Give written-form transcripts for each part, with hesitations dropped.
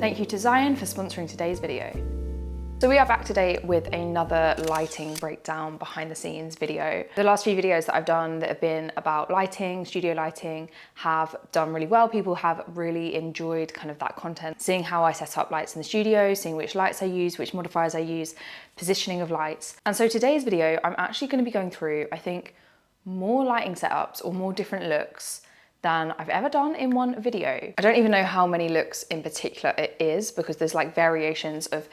Thank you to Zhiyun for sponsoring today's video. So we are back today with another lighting breakdown behind the scenes video. The last few videos that I've done that have been about lighting, studio lighting, have done really well. People have really enjoyed kind of that content, seeing how I set up lights in the studio, seeing which lights I use, which modifiers I use, positioning of lights. And so today's video, I'm actually going to be going through, I think, more lighting setups or more different looks than I've ever done in one video. I don't even know how many looks in particular it is because there's like variations of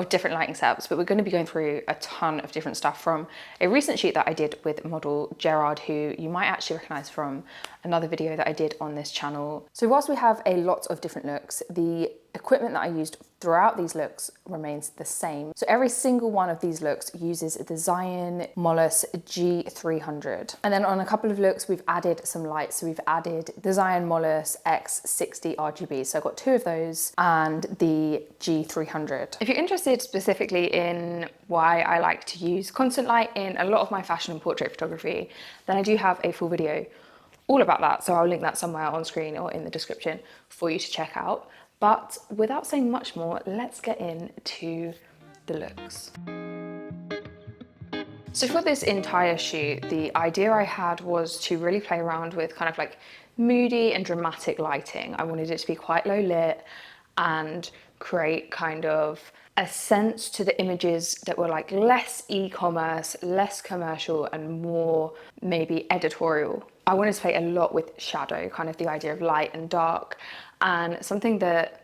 different lighting setups, but we're going to be going through a ton of different stuff from a recent shoot that I did with model Gerard, who you might actually recognize from another video that I did on this channel. So whilst we have a lot of different looks, the equipment that I used throughout these looks remains the same. So every single one of these looks uses the Zhiyun MOLUS G300. And then on a couple of looks, we've added some lights. So we've added the Zhiyun MOLUS X60 RGB. So I've got two of those and the G300. If you're interested specifically in why I like to use constant light in a lot of my fashion and portrait photography, then I do have a full video all about that. So I'll link that somewhere on screen or in the description for you to check out. But without saying much more, let's get into the looks. So for this entire shoot, the idea I had was to really play around with kind of like moody and dramatic lighting. I wanted it to be quite low lit and create kind of a sense to the images that were like less e-commerce, less commercial, and more maybe editorial. I wanted to play a lot with shadow, kind of the idea of light and dark. And something that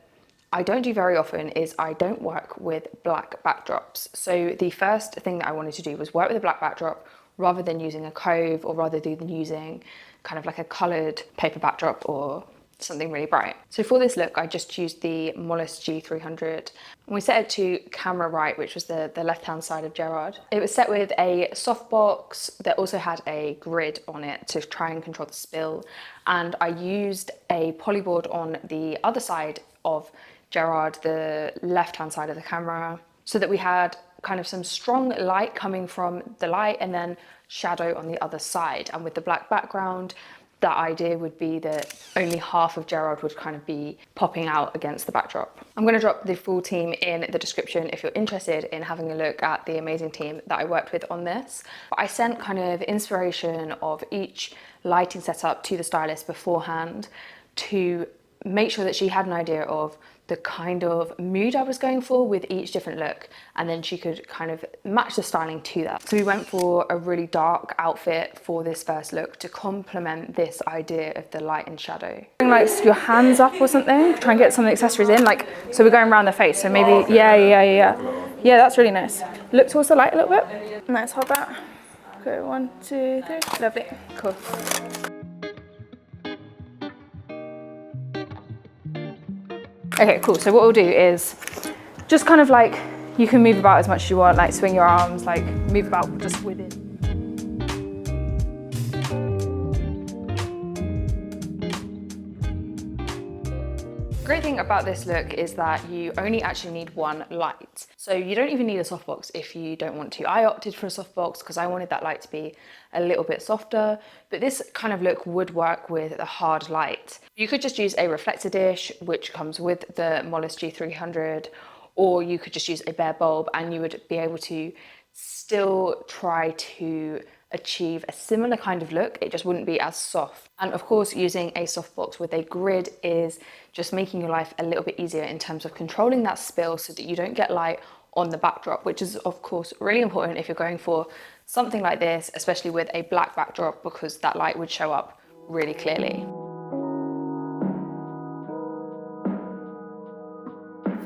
I don't do very often is I don't work with black backdrops. So the first thing that I wanted to do was work with a black backdrop rather than using a cove or rather than using kind of like a colored paper backdrop or something really bright. So for this look, I just used the MOLUS G300 and we set it to camera right, which was the left-hand side of Gerard. It was set with a softbox that also had a grid on it to try and control the spill. And I used a polyboard on the other side of Gerard, the left-hand side of the camera, so that we had kind of some strong light coming from the light and then shadow on the other side. And with the black background, that idea would be that only half of Gerard would kind of be popping out against the backdrop. I'm going to drop the full team in the description if you're interested in having a look at the amazing team that I worked with on this. I sent kind of inspiration of each lighting setup to the stylist beforehand to make sure that she had an idea of the kind of mood I was going for with each different look, and then she could kind of match the styling to that. So we went for a really dark outfit for this first look to complement this idea of the light and shadow. Like your hands up or something, try and get some accessories in, like, so we're going around the face, so maybe, yeah, that's really nice. Look towards the light a little bit. Let's hold that. Go 1, 2, 3, lovely, cool. Okay, cool. So what we'll do is just kind of like, you can move about as much as you want, like swing your arms, like move about just within. Great thing about this look is that you only actually need one light. So you don't even need a softbox if you don't want to. I opted for a softbox because I wanted that light to be a little bit softer, but this kind of look would work with a hard light. You could just use a reflector dish, which comes with the MOLUS G300, or you could just use a bare bulb and you would be able to still try to achieve a similar kind of look. It just wouldn't be as soft. And of course, using a softbox with a grid is just making your life a little bit easier in terms of controlling that spill so that you don't get light on the backdrop, which is of course really important if you're going for something like this, especially with a black backdrop, because that light would show up really clearly.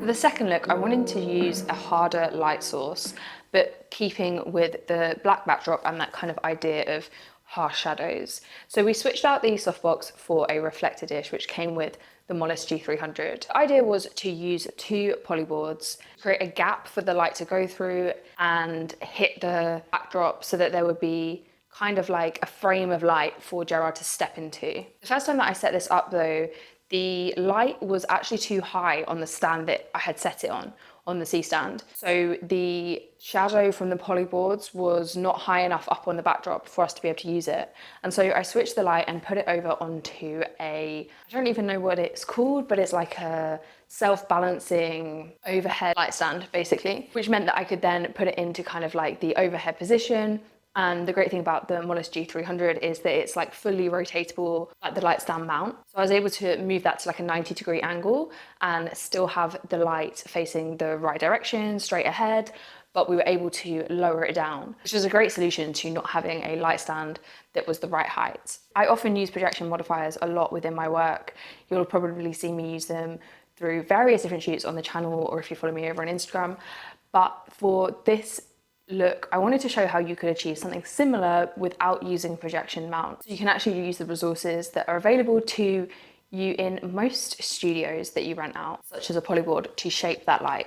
For the second look, I wanted to use a harder light source, but keeping with the black backdrop and that kind of idea of harsh shadows. So we switched out the softbox for a reflector dish, which came with the MOLUS G300. The idea was to use two polyboards, create a gap for the light to go through and hit the backdrop so that there would be kind of like a frame of light for Gerard to step into. The first time that I set this up though, the light was actually too high on the stand that I had set it on the C stand. So the shadow from the polyboards was not high enough up on the backdrop for us to be able to use it. And so I switched the light and put it over onto I don't even know what it's called, but it's like a self-balancing overhead light stand basically, which meant that I could then put it into kind of like the overhead position. And the great thing about the MOLUS G300 is that it's like fully rotatable, like the light stand mount. So I was able to move that to like a 90-degree angle and still have the light facing the right direction, straight ahead, but we were able to lower it down, which is a great solution to not having a light stand that was the right height. I often use projection modifiers a lot within my work. You'll probably see me use them through various different shoots on the channel, or if you follow me over on Instagram. But for this look, I wanted to show how you could achieve something similar without using projection mount. So you can actually use the resources that are available to you in most studios that you rent out, such as a polyboard, to shape that light.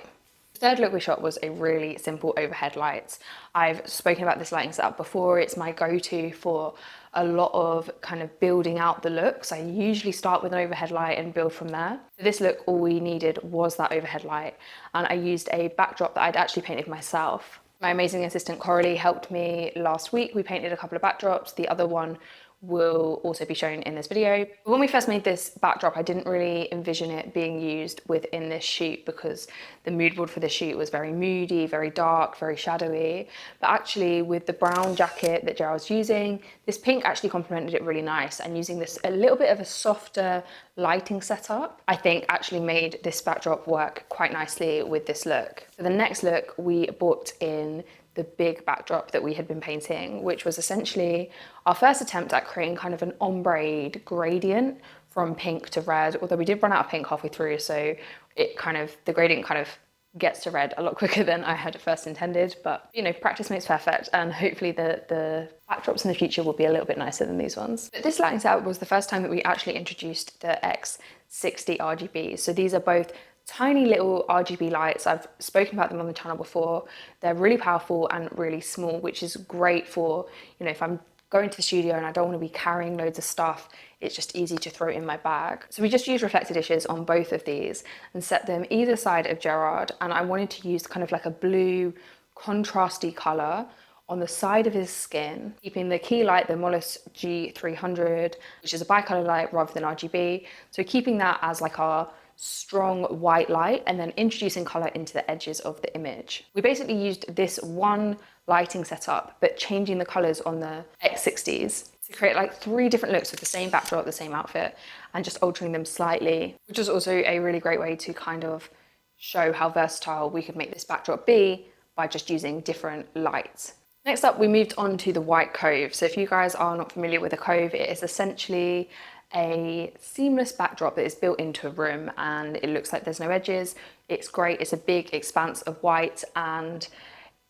The third look we shot was a really simple overhead light. I've spoken about this lighting setup before. It's my go-to for a lot of kind of building out the looks. I usually start with an overhead light and build from there. For this look, all we needed was that overhead light, and I used a backdrop that I'd actually painted myself. My amazing assistant Carey helped me last week. We painted a couple of backdrops. The other one will also be shown in this video. When we first made this backdrop, I didn't really envision it being used within this shoot because the mood board for this shoot was very moody, very dark, very shadowy. But actually with the brown jacket that Gerald's using, this pink actually complemented it really nice, and using this a little bit of a softer lighting setup, I think actually made this backdrop work quite nicely with this look. For the next look, we brought in the big backdrop that we had been painting, which was essentially our first attempt at creating kind of an ombre gradient from pink to red, although we did run out of pink halfway through, so it kind of, the gradient kind of gets to red a lot quicker than I had at first intended. But you know, practice makes perfect, and hopefully the backdrops in the future will be a little bit nicer than these ones. But this lighting setup was the first time that we actually introduced the X60 RGB. So these are both tiny little RGB lights. I've spoken about them on the channel before. They're really powerful and really small, which is great for, you know, if I'm going to the studio and I don't want to be carrying loads of stuff, it's just easy to throw in my bag. So we just used reflector dishes on both of these and set them either side of Gerard, and I wanted to use kind of like a blue contrasty colour on the side of his skin, keeping the key light, the MOLUS G300, which is a bicolor light rather than RGB. So keeping that as like our strong white light, and then introducing color into the edges of the image. We basically used this one lighting setup, but changing the colors on the X60s to create like 3 different looks with the same backdrop, the same outfit, and just altering them slightly, which was also a really great way to kind of show how versatile we could make this backdrop be by just using different lights. Next up, we moved on to the white cove. So if you guys are not familiar with a cove, it is essentially a seamless backdrop that is built into a room, and it looks like there's no edges. It's great. It's a big expanse of white, and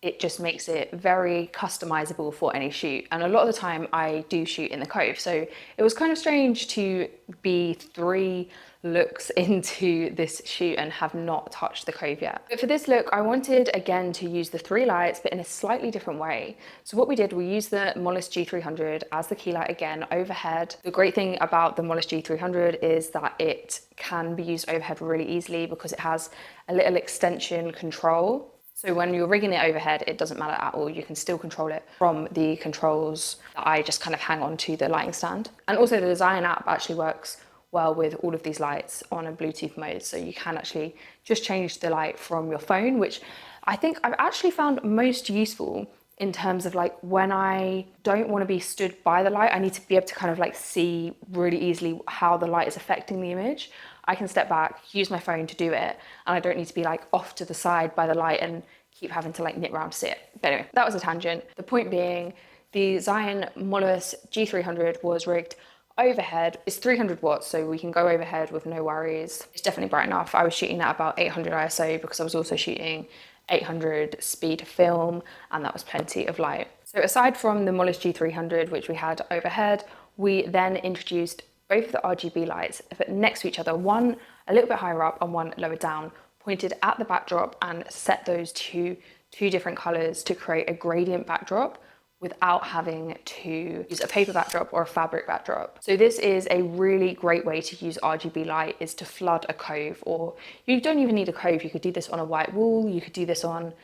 it just makes it very customizable for any shoot. And a lot of the time I do shoot in the cove, so it was kind of strange to be 3 looks into this shoot and have not touched the cove yet. But for this look, I wanted again to use the 3 lights, but in a slightly different way. So what we did, we used the MOLUS G300 as the key light again overhead. The great thing about the MOLUS G300 is that it can be used overhead really easily because it has a little extension control. So when you're rigging it overhead, it doesn't matter at all. You can still control it from the controls that I just kind of hang on to the lighting stand. And also the Zhiyun app actually works well with all of these lights on a Bluetooth mode. So you can actually just change the light from your phone, which I think I've actually found most useful in terms of like when I don't want to be stood by the light, I need to be able to kind of like see really easily how the light is affecting the image. I can step back, use my phone to do it, and I don't need to be like off to the side by the light and keep having to like nip around to see it. But anyway, that was a tangent. The point being, the Zhiyun MOLUS G300 was rigged overhead. It's 300 watts, so we can go overhead with no worries. It's definitely bright enough. I was shooting at about 800 ISO because I was also shooting 800 speed film, and that was plenty of light. So aside from the MOLUS G300, which we had overhead, we then introduced both of the RGB lights, but next to each other, one a little bit higher up and one lower down, pointed at the backdrop, and set those to 2 different colors to create a gradient backdrop without having to use a paper backdrop or a fabric backdrop. So this is a really great way to use RGB light, is to flood a cove, or you don't even need a cove. You could do this on a white wall. You could do this on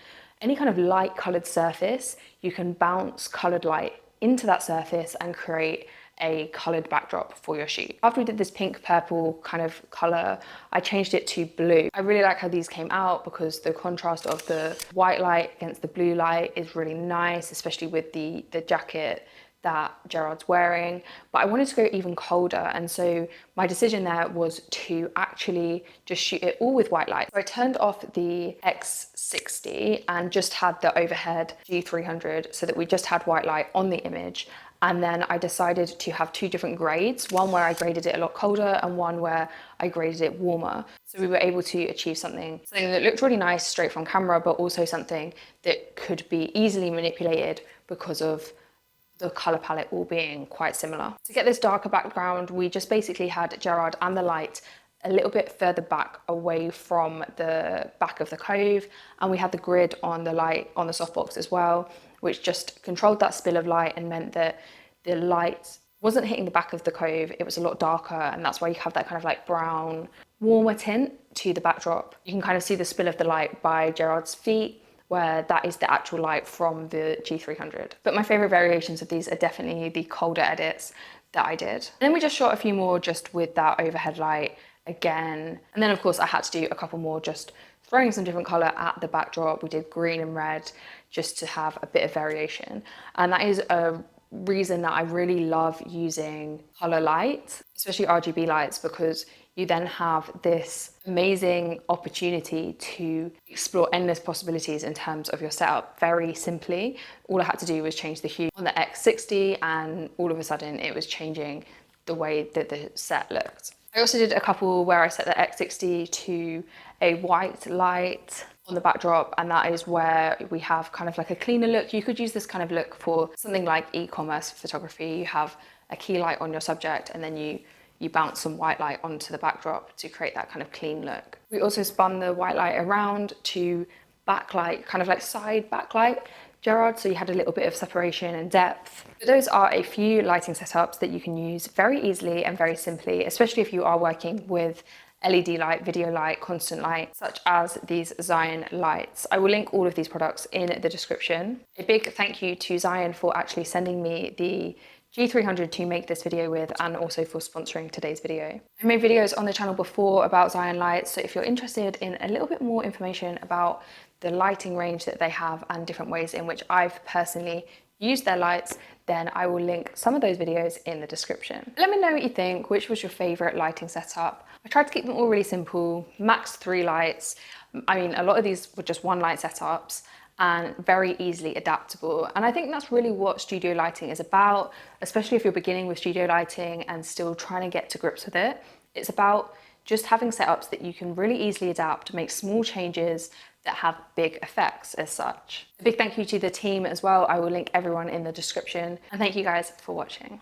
any kind of light colored surface. You can bounce colored light into that surface and create a colored backdrop for your shoot. After we did this pink purple kind of color, I changed it to blue. I really like how these came out because the contrast of the white light against the blue light is really nice, especially with the jacket that Gerard's wearing. But I wanted to go even colder, and so my decision there was to actually just shoot it all with white light. So I turned off the X60 and just had the overhead G300 so that we just had white light on the image. And then I decided to have two different grades, one where I graded it a lot colder and one where I graded it warmer. So we were able to achieve something that looked really nice straight from camera, but also something that could be easily manipulated because of the color palette all being quite similar. To get this darker background, we just basically had Gerard and the light a little bit further back away from the back of the cove, and we had the grid on the light on the softbox as well, which just controlled that spill of light and meant that the light wasn't hitting the back of the cove. It was a lot darker, and that's why you have that kind of like brown, warmer tint to the backdrop. You can kind of see the spill of the light by Gerard's feet, where that is the actual light from the G300. But my favorite variations of these are definitely the colder edits that I did. And then we just shot a few more just with that overhead light again. And then of course I had to do a couple more just throwing some different color at the backdrop. We did green and red just to have a bit of variation. And that is a reason that I really love using color light, especially RGB lights, because you then have this amazing opportunity to explore endless possibilities in terms of your setup very simply. All I had to do was change the hue on the X60 and all of a sudden it was changing the way that the set looked. I also did a couple where I set the X60 to a white light on the backdrop, and that is where we have kind of like a cleaner look. You could use this kind of look for something like e-commerce photography. You have a key light on your subject and then you bounce some white light onto the backdrop to create that kind of clean look. We also spun the white light around to backlight, kind of like side backlight Gerard, so you had a little bit of separation and depth. But those are a few lighting setups that you can use very easily and very simply, especially if you are working with LED light, video light, constant light, such as these Zhiyun lights. I will link all of these products in the description. A big thank you to Zhiyun for actually sending me the G300 to make this video with, and also for sponsoring today's video. I made videos on the channel before about Zhiyun lights, so if you're interested in a little bit more information about the lighting range that they have and different ways in which I've personally used their lights, then I will link some of those videos in the description. Let me know what you think. Which was your favorite lighting setup? I tried to keep them all really simple, max 3 lights. I mean, a lot of these were just one light setups and very easily adaptable. And I think that's really what studio lighting is about, especially if you're beginning with studio lighting and still trying to get to grips with it. It's about just having setups that you can really easily adapt, make small changes that have big effects as such. A big thank you to the team as well. I will link everyone in the description. And thank you guys for watching.